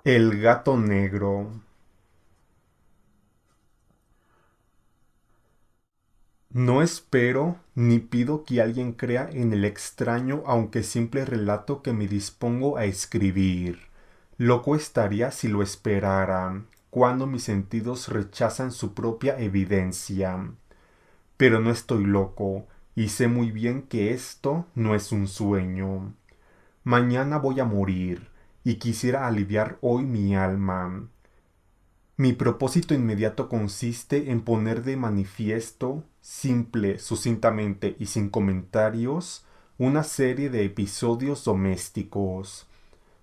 El gato negro. No espero ni pido que alguien crea en el extraño aunque simple relato que me dispongo a escribir. Loco estaría si lo esperara, cuando mis sentidos rechazan su propia evidencia. Pero no estoy loco, y sé muy bien que esto no es un sueño. Mañana voy a morir, y quisiera aliviar hoy mi alma. Mi propósito inmediato consiste en poner de manifiesto, simple, sucintamente y sin comentarios, una serie de episodios domésticos.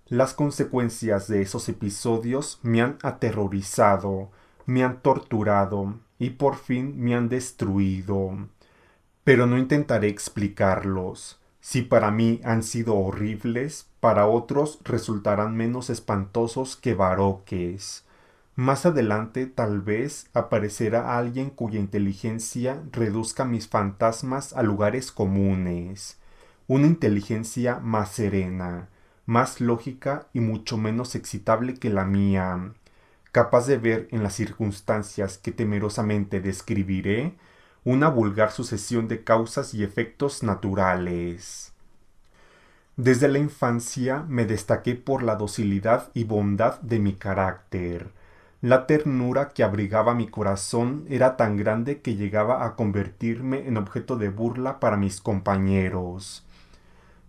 Las consecuencias de esos episodios me han aterrorizado, me han torturado y por fin me han destruido. Pero no intentaré explicarlos. Si para mí han sido horribles, para otros resultarán menos espantosos que baroques. Más adelante tal vez aparecerá alguien cuya inteligencia reduzca mis fantasmas a lugares comunes. Una inteligencia más serena, más lógica y mucho menos excitable que la mía, capaz de ver en las circunstancias que temerosamente describiré una vulgar sucesión de causas y efectos naturales. Desde la infancia me destaqué por la docilidad y bondad de mi carácter. La ternura que abrigaba mi corazón era tan grande que llegaba a convertirme en objeto de burla para mis compañeros.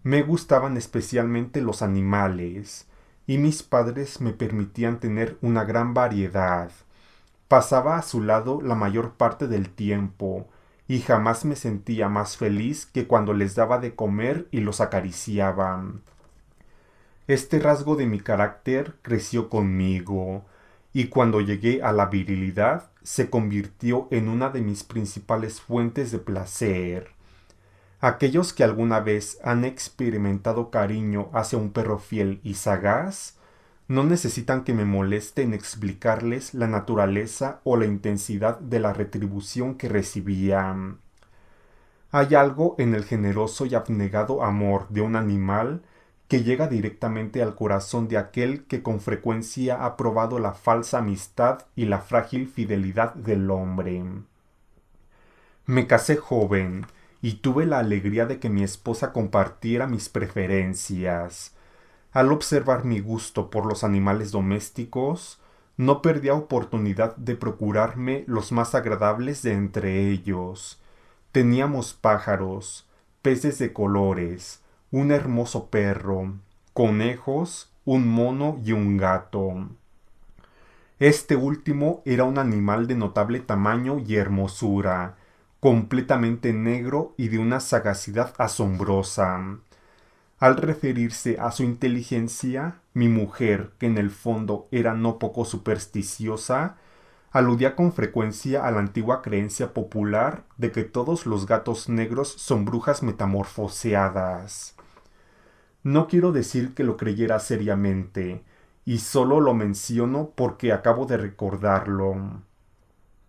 Me gustaban especialmente los animales, y mis padres me permitían tener una gran variedad. Pasaba a su lado la mayor parte del tiempo, y jamás me sentía más feliz que cuando les daba de comer y los acariciaba. Este rasgo de mi carácter creció conmigo, y cuando llegué a la virilidad se convirtió en una de mis principales fuentes de placer. Aquellos que alguna vez han experimentado cariño hacia un perro fiel y sagaz, no necesitan que me moleste en explicarles la naturaleza o la intensidad de la retribución que recibían. Hay algo en el generoso y abnegado amor de un animal que llega directamente al corazón de aquel que con frecuencia ha probado la falsa amistad y la frágil fidelidad del hombre. Me casé joven y tuve la alegría de que mi esposa compartiera mis preferencias. Al observar mi gusto por los animales domésticos, no perdía oportunidad de procurarme los más agradables de entre ellos. Teníamos pájaros, peces de colores, un hermoso perro, conejos, un mono y un gato. Este último era un animal de notable tamaño y hermosura, completamente negro y de una sagacidad asombrosa. Al referirse a su inteligencia, mi mujer, que en el fondo era no poco supersticiosa, aludía con frecuencia a la antigua creencia popular de que todos los gatos negros son brujas metamorfoseadas. No quiero decir que lo creyera seriamente, y solo lo menciono porque acabo de recordarlo.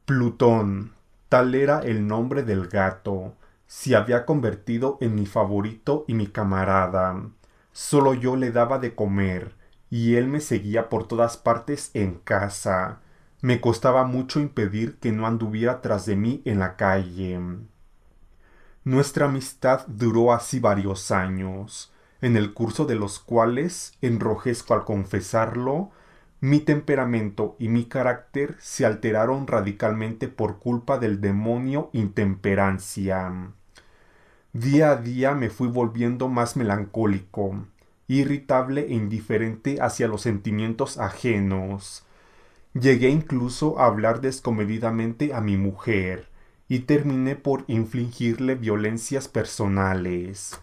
Plutón, tal era el nombre del gato, se había convertido en mi favorito y mi camarada. Solo yo le daba de comer, y él me seguía por todas partes en casa. Me costaba mucho impedir que no anduviera tras de mí en la calle. Nuestra amistad duró así varios años, en el curso de los cuales, enrojezco al confesarlo, mi temperamento y mi carácter se alteraron radicalmente por culpa del demonio intemperancia. Día a día me fui volviendo más melancólico, irritable e indiferente hacia los sentimientos ajenos. Llegué incluso a hablar descomedidamente a mi mujer y terminé por infligirle violencias personales.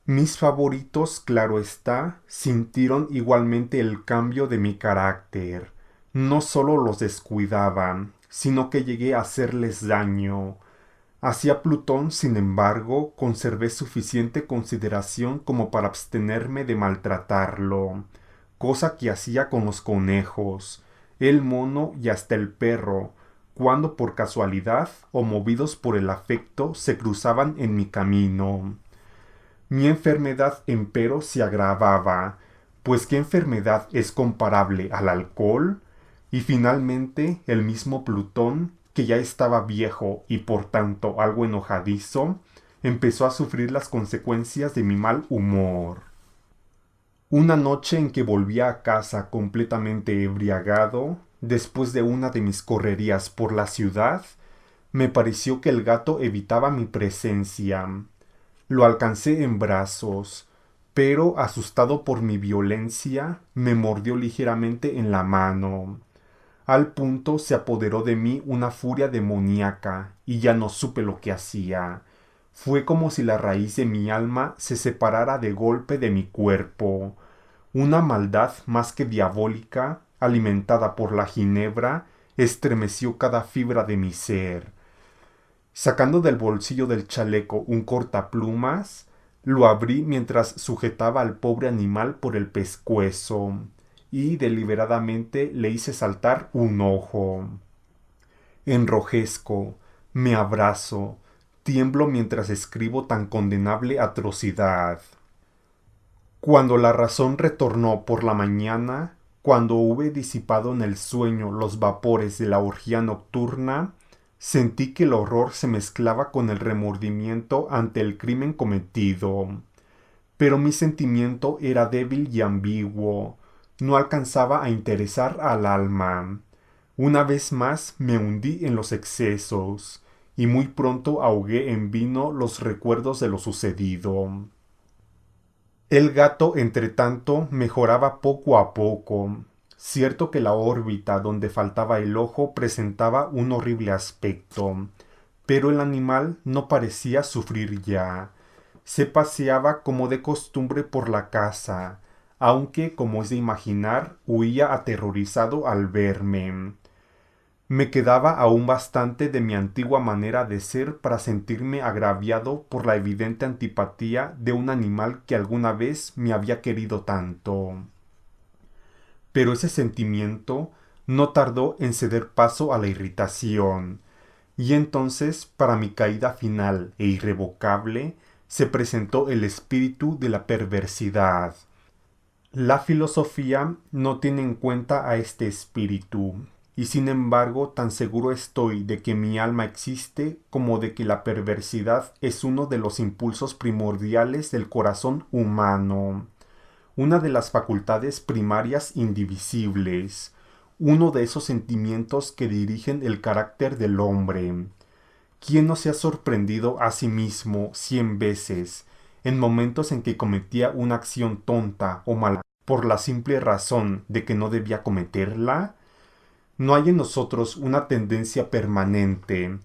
Mis favoritos, claro está, sintieron igualmente el cambio de mi carácter. No solo los descuidaban, sino que llegué a hacerles daño. Hacia Plutón, sin embargo, conservé suficiente consideración como para abstenerme de maltratarlo, cosa que hacía con los conejos, el mono y hasta el perro, cuando por casualidad o movidos por el afecto se cruzaban en mi camino. Mi enfermedad, empero, se agravaba, pues ¿qué enfermedad es comparable al alcohol? Y finalmente el mismo Plutón, que ya estaba viejo y por tanto algo enojadizo, empezó a sufrir las consecuencias de mi mal humor. Una noche en que volvía a casa completamente embriagado, después de una de mis correrías por la ciudad, me pareció que el gato evitaba mi presencia. Lo alcancé en brazos, pero asustado por mi violencia, me mordió ligeramente en la mano. Al punto se apoderó de mí una furia demoníaca, y ya no supe lo que hacía. Fue como si la raíz de mi alma se separara de golpe de mi cuerpo. Una maldad más que diabólica, alimentada por la ginebra, estremeció cada fibra de mi ser. Sacando del bolsillo del chaleco un cortaplumas, lo abrí mientras sujetaba al pobre animal por el pescuezo y deliberadamente le hice saltar un ojo. Enrojezco, me abrazo, tiemblo mientras escribo tan condenable atrocidad. Cuando la razón retornó por la mañana, cuando hube disipado en el sueño los vapores de la orgía nocturna, sentí que el horror se mezclaba con el remordimiento ante el crimen cometido. Pero mi sentimiento era débil y ambiguo, no alcanzaba a interesar al alma. Una vez más me hundí en los excesos, y muy pronto ahogué en vino los recuerdos de lo sucedido. El gato, entretanto, mejoraba poco a poco. Cierto que la órbita donde faltaba el ojo presentaba un horrible aspecto, pero el animal no parecía sufrir ya. Se paseaba como de costumbre por la casa, aunque, como es de imaginar, huía aterrorizado al verme. Me quedaba aún bastante de mi antigua manera de ser para sentirme agraviado por la evidente antipatía de un animal que alguna vez me había querido tanto. Pero ese sentimiento no tardó en ceder paso a la irritación, y entonces, para mi caída final e irrevocable, se presentó el espíritu de la perversidad. La filosofía no tiene en cuenta a este espíritu, y sin embargo tan seguro estoy de que mi alma existe como de que la perversidad es uno de los impulsos primordiales del corazón humano, una de las facultades primarias indivisibles, uno de esos sentimientos que dirigen el carácter del hombre. ¿Quién no se ha sorprendido a sí mismo 100 veces en momentos en que cometía una acción tonta o mala por la simple razón de que no debía cometerla? ¿No hay en nosotros una tendencia permanente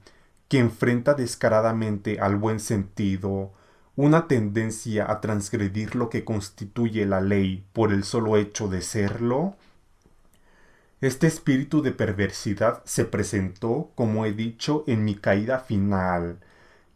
que enfrenta descaradamente al buen sentido, una tendencia a transgredir lo que constituye la ley por el solo hecho de serlo? Este espíritu de perversidad se presentó, como he dicho, en mi caída final,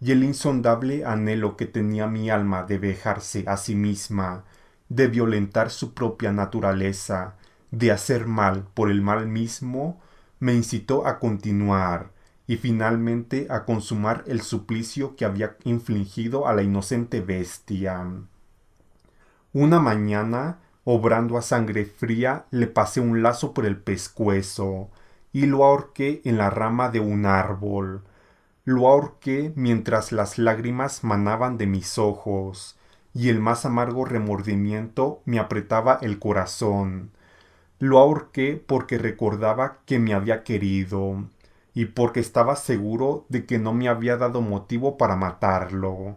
y el insondable anhelo que tenía mi alma de vejarse a sí misma, de violentar su propia naturaleza, de hacer mal por el mal mismo, me incitó a continuar, y finalmente a consumar el suplicio que había infligido a la inocente bestia. Una mañana, obrando a sangre fría, le pasé un lazo por el pescuezo, y lo ahorqué en la rama de un árbol. Lo ahorqué mientras las lágrimas manaban de mis ojos, y el más amargo remordimiento me apretaba el corazón. Lo ahorqué porque recordaba que me había querido, y porque estaba seguro de que no me había dado motivo para matarlo.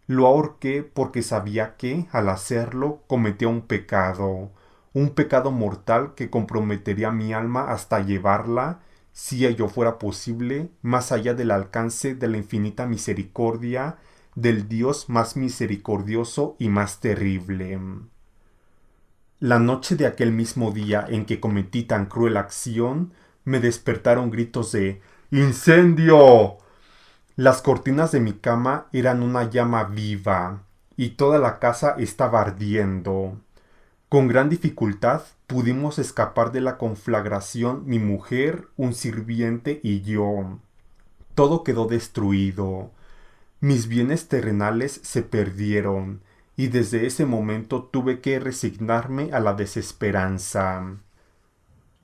Lo ahorqué porque sabía que, al hacerlo, cometía un pecado mortal que comprometería mi alma hasta llevarla, si ello fuera posible, más allá del alcance de la infinita misericordia del Dios más misericordioso y más terrible. La noche de aquel mismo día en que cometí tan cruel acción, me despertaron gritos de ¡Incendio! Las cortinas de mi cama eran una llama viva, y toda la casa estaba ardiendo. Con gran dificultad pudimos escapar de la conflagración mi mujer, un sirviente y yo. Todo quedó destruido. Mis bienes terrenales se perdieron, y desde ese momento tuve que resignarme a la desesperanza.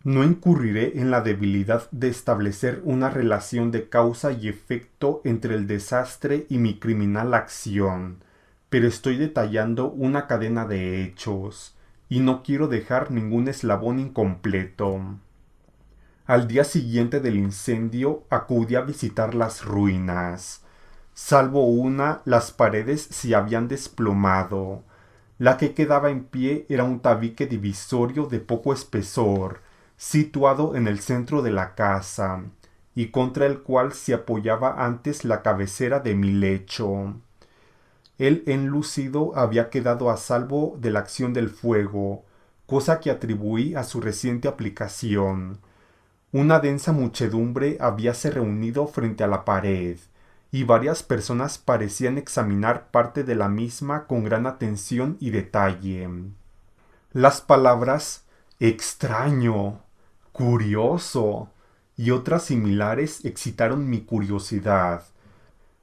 No incurriré en la debilidad de establecer una relación de causa y efecto entre el desastre y mi criminal acción, pero estoy detallando una cadena de hechos, y no quiero dejar ningún eslabón incompleto. Al día siguiente del incendio acudí a visitar las ruinas. Salvo una, las paredes se habían desplomado. La que quedaba en pie era un tabique divisorio de poco espesor, situado en el centro de la casa, y contra el cual se apoyaba antes la cabecera de mi lecho. El enlucido había quedado a salvo de la acción del fuego, cosa que atribuí a su reciente aplicación. Una densa muchedumbre habíase reunido frente a la pared, y varias personas parecían examinar parte de la misma con gran atención y detalle. Las palabras extraño, curioso y otras similares excitaron mi curiosidad.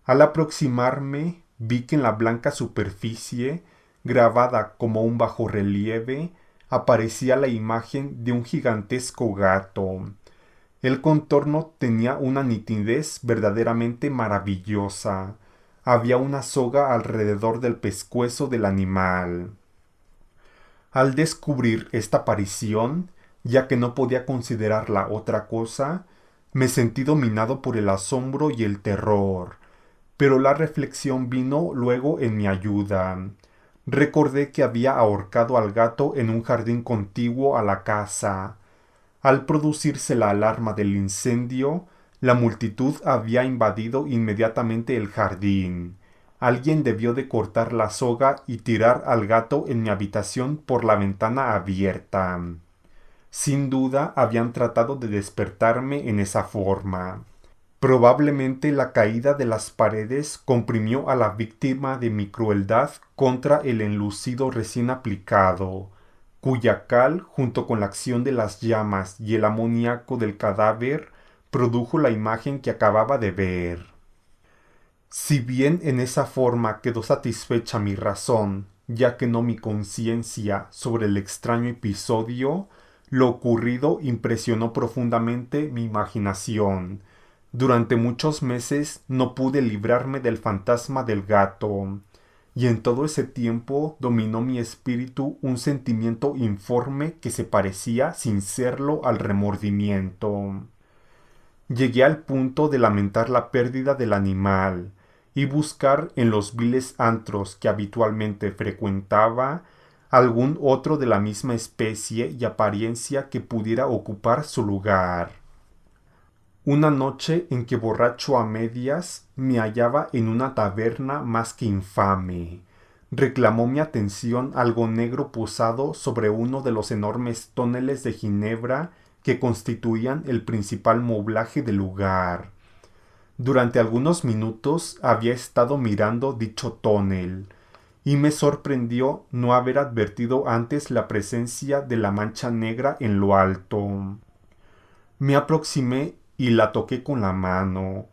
Al aproximarme, vi que en la blanca superficie, grabada como un bajorrelieve, aparecía la imagen de un gigantesco gato. El contorno tenía una nitidez verdaderamente maravillosa. Había una soga alrededor del pescuezo del animal. Al descubrir esta aparición, ya que no podía considerarla otra cosa, me sentí dominado por el asombro y el terror, pero la reflexión vino luego en mi ayuda. Recordé que había ahorcado al gato en un jardín contiguo a la casa. Al producirse la alarma del incendio, la multitud había invadido inmediatamente el jardín. Alguien debió de cortar la soga y tirar al gato en mi habitación por la ventana abierta. Sin duda habían tratado de despertarme en esa forma. Probablemente la caída de las paredes comprimió a la víctima de mi crueldad contra el enlucido recién aplicado, cuya cal, junto con la acción de las llamas y el amoníaco del cadáver, produjo la imagen que acababa de ver. Si bien en esa forma quedó satisfecha mi razón, ya que no mi conciencia, sobre el extraño episodio, lo ocurrido impresionó profundamente mi imaginación. Durante muchos meses no pude librarme del fantasma del gato, y en todo ese tiempo dominó mi espíritu un sentimiento informe que se parecía, sin serlo, al remordimiento. Llegué al punto de lamentar la pérdida del animal y buscar en los viles antros que habitualmente frecuentaba algún otro de la misma especie y apariencia que pudiera ocupar su lugar. Una noche en que borracho a medias me hallaba en una taberna más que infame. Reclamó mi atención algo negro posado sobre uno de los enormes toneles de ginebra que constituían el principal moblaje del lugar. Durante algunos minutos había estado mirando dicho tonel, y me sorprendió no haber advertido antes la presencia de la mancha negra en lo alto. Me aproximé y la toqué con la mano.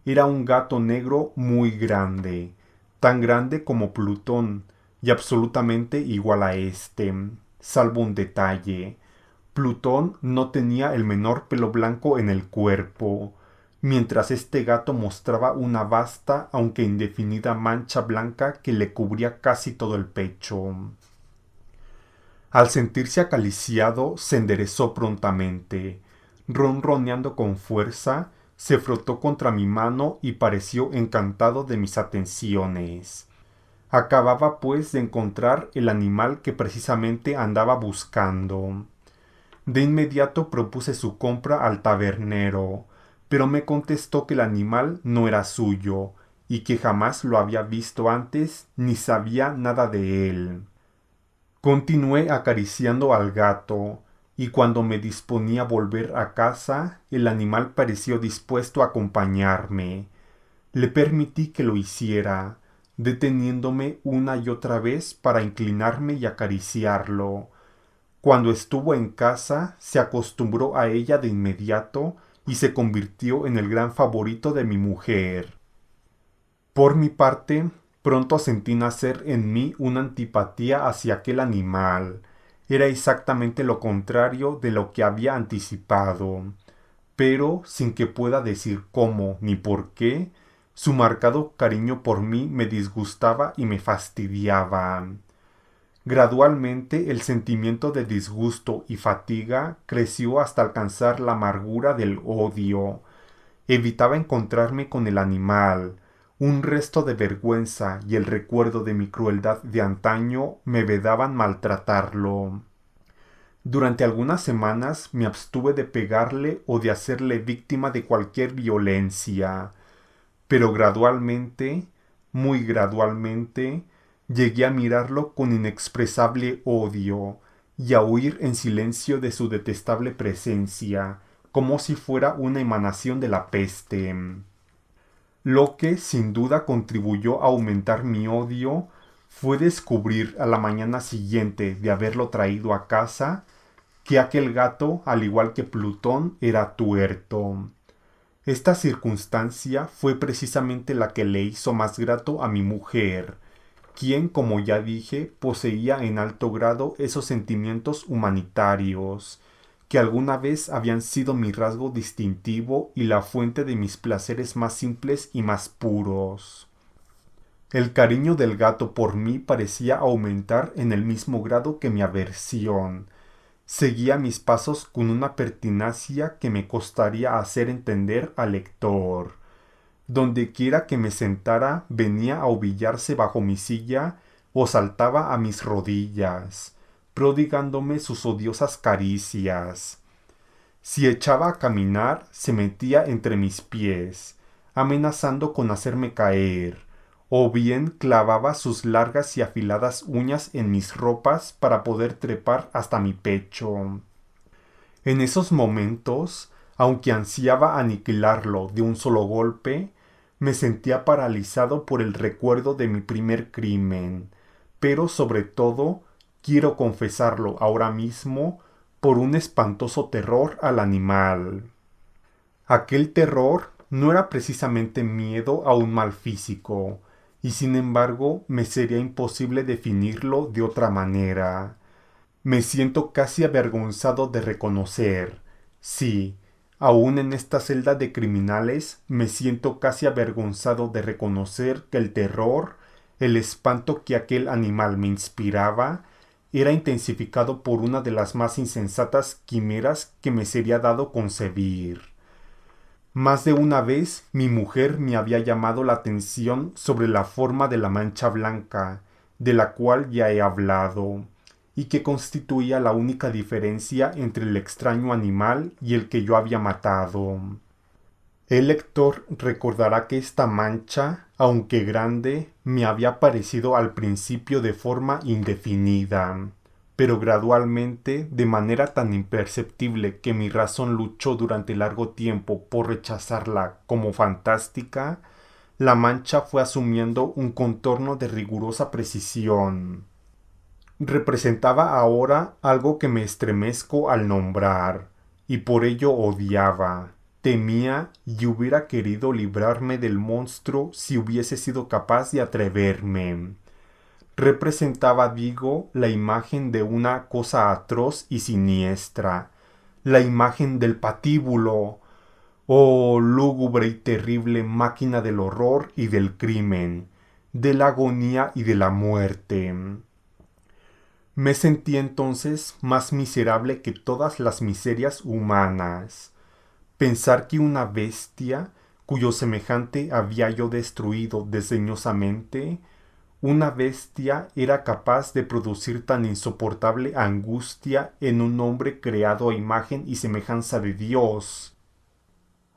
Era un gato negro muy grande, tan grande como Plutón, y absolutamente igual a éste, salvo un detalle. Plutón no tenía el menor pelo blanco en el cuerpo, mientras este gato mostraba una vasta, aunque indefinida mancha blanca que le cubría casi todo el pecho. Al sentirse acariciado, se enderezó prontamente. Ronroneando con fuerza, se frotó contra mi mano y pareció encantado de mis atenciones. Acababa pues de encontrar el animal que precisamente andaba buscando. De inmediato propuse su compra al tabernero, pero me contestó que el animal no era suyo, y que jamás lo había visto antes ni sabía nada de él. Continué acariciando al gato, y cuando me disponía a volver a casa, el animal pareció dispuesto a acompañarme. Le permití que lo hiciera, deteniéndome una y otra vez para inclinarme y acariciarlo. Cuando estuvo en casa, se acostumbró a ella de inmediato y se convirtió en el gran favorito de mi mujer. Por mi parte, Pronto sentí nacer en mí una antipatía hacia aquel animal. Era exactamente lo contrario de lo que había anticipado. Pero, sin que pueda decir cómo ni por qué, su marcado cariño por mí me disgustaba y me fastidiaba. Gradualmente el sentimiento de disgusto y fatiga creció hasta alcanzar la amargura del odio. Evitaba encontrarme con el animal. Un resto de vergüenza y el recuerdo de mi crueldad de antaño me vedaban maltratarlo. Durante algunas semanas me abstuve de pegarle o de hacerle víctima de cualquier violencia, pero gradualmente, muy gradualmente, llegué a mirarlo con inexpresable odio y a huir en silencio de su detestable presencia, como si fuera una emanación de la peste. Lo que sin duda contribuyó a aumentar mi odio fue descubrir a la mañana siguiente de haberlo traído a casa que aquel gato, al igual que Plutón, era tuerto. Esta circunstancia fue precisamente la que le hizo más grato a mi mujer, quien, como ya dije, poseía en alto grado esos sentimientos humanitarios, que alguna vez habían sido mi rasgo distintivo y la fuente de mis placeres más simples y más puros. El cariño del gato por mí parecía aumentar en el mismo grado que mi aversión. Seguía mis pasos con una pertinacia que me costaría hacer entender al lector. Dondequiera que me sentara venía a ovillarse bajo mi silla o saltaba a mis rodillas, prodigándome sus odiosas caricias. Si echaba a caminar, se metía entre mis pies, amenazando con hacerme caer, o bien clavaba sus largas y afiladas uñas en mis ropas para poder trepar hasta mi pecho. En esos momentos, aunque ansiaba aniquilarlo de un solo golpe, me sentía paralizado por el recuerdo de mi primer crimen, pero sobre todo, quiero confesarlo ahora mismo, por un espantoso terror al animal. Aquel terror no era precisamente miedo a un mal físico, y sin embargo me sería imposible definirlo de otra manera. Me siento casi avergonzado de reconocer, sí, aún en esta celda de criminales, me siento casi avergonzado de reconocer que el terror, el espanto que aquel animal me inspiraba, era intensificado por una de las más insensatas quimeras que me sería dado concebir. Más de una vez mi mujer me había llamado la atención sobre la forma de la mancha blanca, de la cual ya he hablado, y que constituía la única diferencia entre el extraño animal y el que yo había matado. El lector recordará que esta mancha, aunque grande, me había parecido al principio de forma indefinida, pero gradualmente, de manera tan imperceptible que mi razón luchó durante largo tiempo por rechazarla como fantástica, la mancha fue asumiendo un contorno de rigurosa precisión. Representaba ahora algo que me estremezco al nombrar, y por ello odiaba, temía y hubiera querido librarme del monstruo si hubiese sido capaz de atreverme. Representaba, digo, la imagen de una cosa atroz y siniestra, la imagen del patíbulo. Oh, lúgubre y terrible máquina del horror y del crimen, de la agonía y de la muerte. Me sentí entonces más miserable que todas las miserias humanas. Pensar que una bestia, cuyo semejante había yo destruido desdeñosamente, una bestia era capaz de producir tan insoportable angustia en un hombre creado a imagen y semejanza de Dios.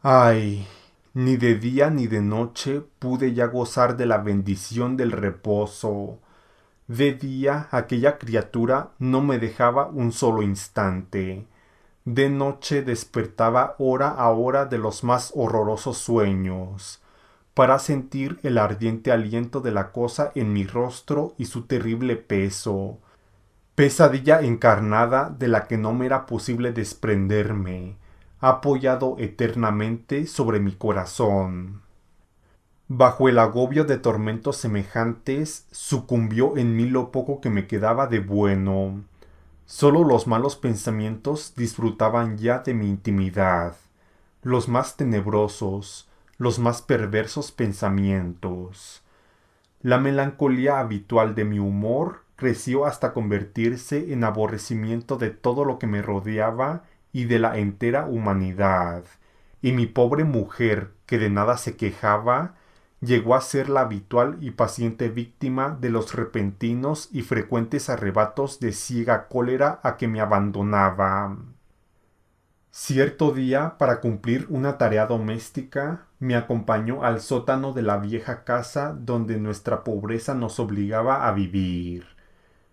Ay, ni de día ni de noche pude ya gozar de la bendición del reposo. De día aquella criatura no me dejaba un solo instante. De noche despertaba hora a hora de los más horrorosos sueños, para sentir el ardiente aliento de la cosa en mi rostro y su terrible peso, pesadilla encarnada de la que no me era posible desprenderme, apoyado eternamente sobre mi corazón. Bajo el agobio de tormentos semejantes, sucumbió en mí lo poco que me quedaba de bueno. Solo los malos pensamientos disfrutaban ya de mi intimidad, los más tenebrosos, los más perversos pensamientos. La melancolía habitual de mi humor creció hasta convertirse en aborrecimiento de todo lo que me rodeaba y de la entera humanidad, y mi pobre mujer, que de nada se quejaba, llegó a ser la habitual y paciente víctima de los repentinos y frecuentes arrebatos de ciega cólera a que me abandonaba. Cierto día, para cumplir una tarea doméstica, me acompañó al sótano de la vieja casa donde nuestra pobreza nos obligaba a vivir.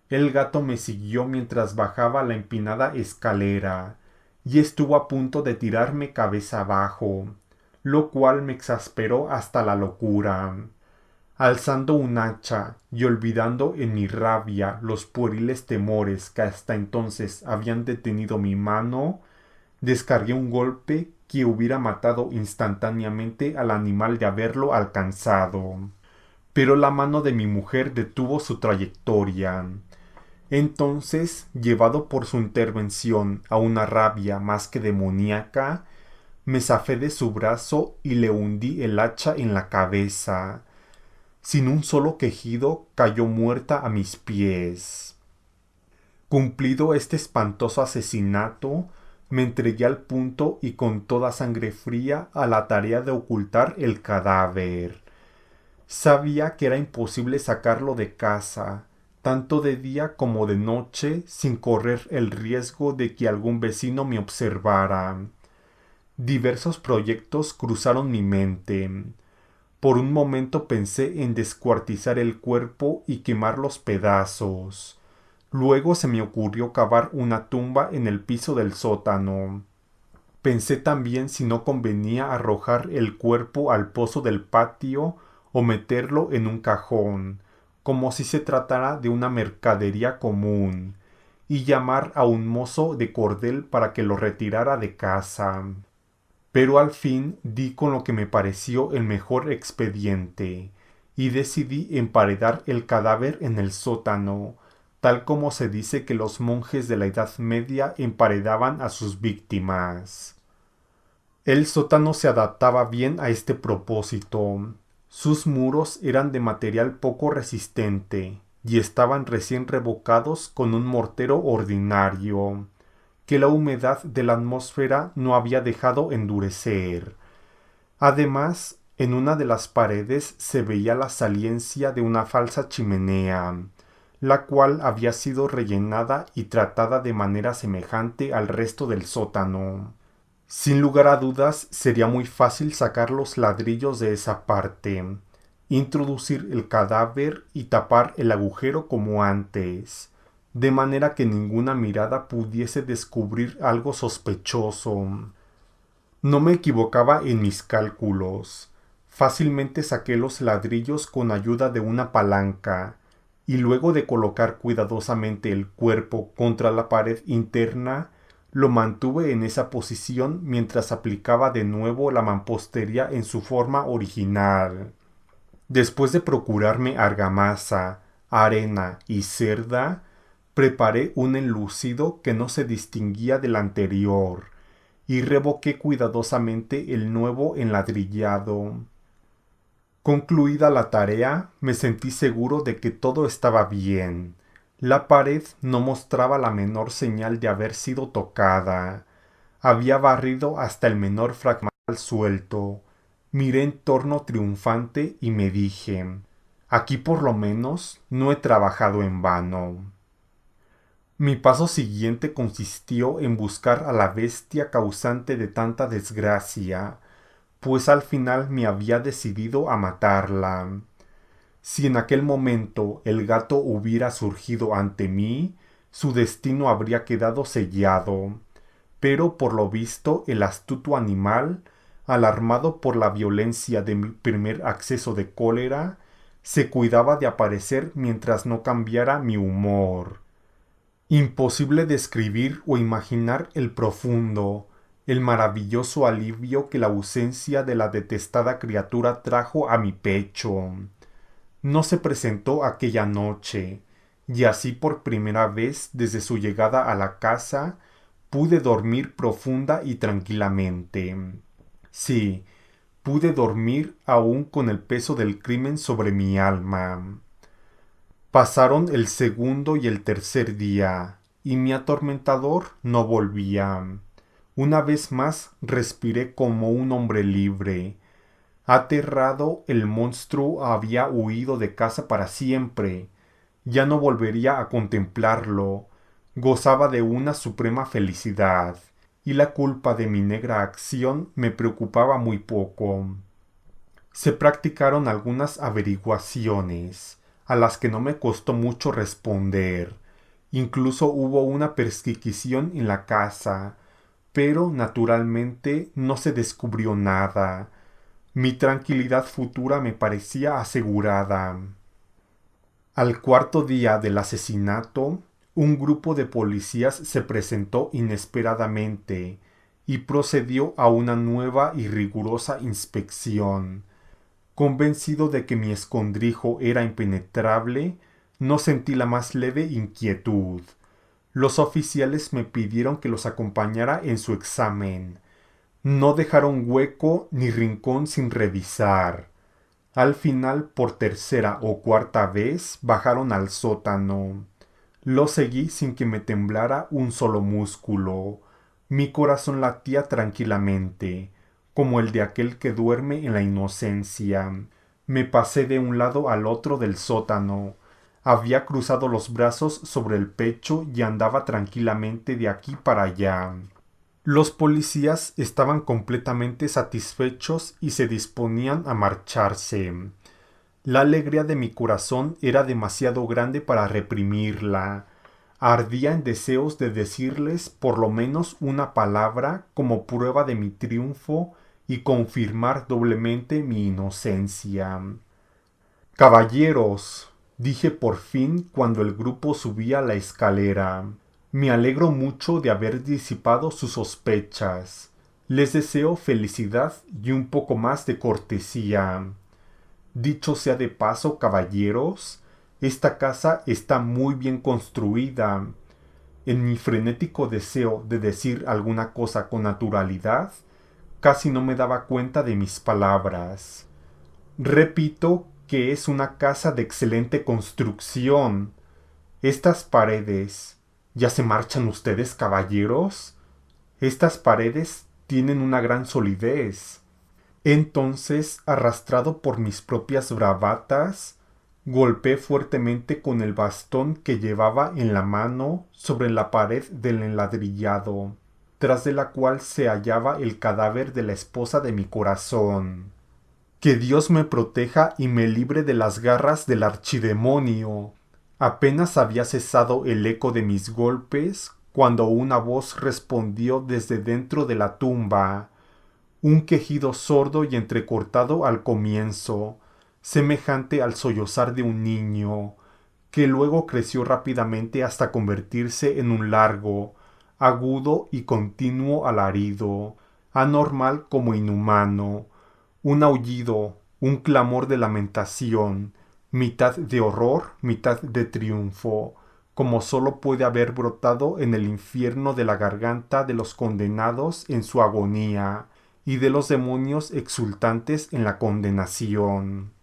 El gato me siguió mientras bajaba la empinada escalera, y estuvo a punto de tirarme cabeza abajo, lo cual me exasperó hasta la locura. Alzando un hacha y olvidando en mi rabia los pueriles temores que hasta entonces habían detenido mi mano, descargué un golpe que hubiera matado instantáneamente al animal de haberlo alcanzado. Pero la mano de mi mujer detuvo su trayectoria. Entonces, llevado por su intervención a una rabia más que demoníaca, me zafé de su brazo y le hundí el hacha en la cabeza. Sin un solo quejido, cayó muerta a mis pies. Cumplido este espantoso asesinato, me entregué al punto y con toda sangre fría a la tarea de ocultar el cadáver. Sabía que era imposible sacarlo de casa, tanto de día como de noche, sin correr el riesgo de que algún vecino me observara. Diversos proyectos cruzaron mi mente. Por un momento pensé en descuartizar el cuerpo y quemar los pedazos. Luego se me ocurrió cavar una tumba en el piso del sótano. Pensé también si no convenía arrojar el cuerpo al pozo del patio o meterlo en un cajón, como si se tratara de una mercadería común, y llamar a un mozo de cordel para que lo retirara de casa. Pero al fin di con lo que me pareció el mejor expediente, y decidí emparedar el cadáver en el sótano, tal como se dice que los monjes de la Edad Media emparedaban a sus víctimas. El sótano se adaptaba bien a este propósito. Sus muros eran de material poco resistente y estaban recién revocados con un mortero ordinario, que la humedad de la atmósfera no había dejado endurecer. Además, en una de las paredes se veía la saliencia de una falsa chimenea, la cual había sido rellenada y tratada de manera semejante al resto del sótano. Sin lugar a dudas, sería muy fácil sacar los ladrillos de esa parte, introducir el cadáver y tapar el agujero como antes, de manera que ninguna mirada pudiese descubrir algo sospechoso. No me equivocaba en mis cálculos. Fácilmente saqué los ladrillos con ayuda de una palanca, y luego de colocar cuidadosamente el cuerpo contra la pared interna, lo mantuve en esa posición mientras aplicaba de nuevo la mampostería en su forma original. Después de procurarme argamasa, arena y cerda, preparé un enlucido que no se distinguía del anterior, y revoqué cuidadosamente el nuevo enladrillado. Concluida la tarea, me sentí seguro de que todo estaba bien. La pared no mostraba la menor señal de haber sido tocada. Había barrido hasta el menor fragmento suelto. Miré en torno triunfante y me dije, aquí por lo menos no he trabajado en vano. Mi paso siguiente consistió en buscar a la bestia causante de tanta desgracia, pues al final me había decidido a matarla. Si en aquel momento el gato hubiera surgido ante mí, su destino habría quedado sellado. Pero por lo visto el astuto animal, alarmado por la violencia de mi primer acceso de cólera, se cuidaba de aparecer mientras no cambiara mi humor. Imposible describir o imaginar el profundo, el maravilloso alivio que la ausencia de la detestada criatura trajo a mi pecho. No se presentó aquella noche, y así por primera vez desde su llegada a la casa pude dormir profunda y tranquilamente. Sí, pude dormir aún con el peso del crimen sobre mi alma. Pasaron el segundo y el tercer día, y mi atormentador no volvía. Una vez más respiré como un hombre libre. Aterrado, el monstruo había huido de casa para siempre. Ya no volvería a contemplarlo. Gozaba de una suprema felicidad, y la culpa de mi negra acción me preocupaba muy poco. Se practicaron algunas averiguaciones, a las que no me costó mucho responder. Incluso hubo una perquisición en la casa, pero naturalmente no se descubrió nada. Mi tranquilidad futura me parecía asegurada. Al cuarto día del asesinato, un grupo de policías se presentó inesperadamente y procedió a una nueva y rigurosa inspección. Convencido de que mi escondrijo era impenetrable, no sentí la más leve inquietud. Los oficiales me pidieron que los acompañara en su examen. No dejaron hueco ni rincón sin revisar. Al final, por tercera o cuarta vez, bajaron al sótano. Lo seguí sin que me temblara un solo músculo. Mi corazón latía tranquilamente, como el de aquel que duerme en la inocencia. Me pasé de un lado al otro del sótano. Había cruzado los brazos sobre el pecho y andaba tranquilamente de aquí para allá. Los policías estaban completamente satisfechos y se disponían a marcharse. La alegría de mi corazón era demasiado grande para reprimirla. Ardía en deseos de decirles por lo menos una palabra como prueba de mi triunfo y confirmar doblemente mi inocencia. Caballeros, dije por fin cuando el grupo subía la escalera, me alegro mucho de haber disipado sus sospechas. Les deseo felicidad y un poco más de cortesía. Dicho sea de paso, caballeros, esta casa está muy bien construida. En mi frenético deseo de decir alguna cosa con naturalidad, casi no me daba cuenta de mis palabras. Repito que es una casa de excelente construcción. Estas paredes... ¿Ya se marchan ustedes, caballeros? Estas paredes tienen una gran solidez. Entonces, arrastrado por mis propias bravatas, golpeé fuertemente con el bastón que llevaba en la mano sobre la pared del enladrillado, tras de la cual se hallaba el cadáver de la esposa de mi corazón. Que Dios me proteja y me libre de las garras del archidemonio. Apenas había cesado el eco de mis golpes cuando una voz respondió desde dentro de la tumba. Un quejido sordo y entrecortado al comienzo, semejante al sollozar de un niño, que luego creció rápidamente hasta convertirse en un largo, agudo y continuo alarido, anormal como inhumano, un aullido, un clamor de lamentación, mitad de horror, mitad de triunfo, como sólo puede haber brotado en el infierno de la garganta de los condenados en su agonía, y de los demonios exultantes en la condenación.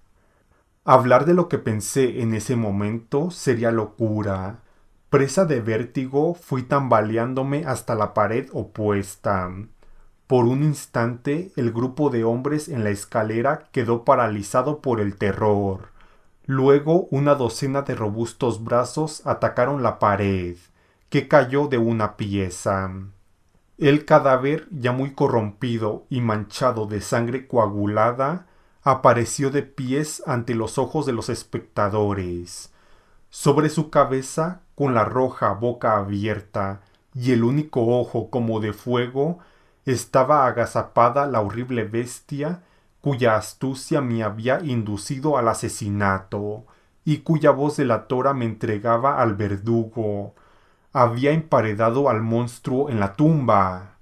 Hablar de lo que pensé en ese momento sería locura. Presa de vértigo, fui tambaleándome hasta la pared opuesta. Por un instante, el grupo de hombres en la escalera quedó paralizado por el terror. Luego, una docena de robustos brazos atacaron la pared, que cayó de una pieza. El cadáver, ya muy corrompido y manchado de sangre coagulada, apareció de pies ante los ojos de los espectadores. Sobre su cabeza, con la roja boca abierta y el único ojo como de fuego, estaba agazapada la horrible bestia cuya astucia me había inducido al asesinato y cuya voz delatora me entregaba al verdugo. Había emparedado al monstruo en la tumba.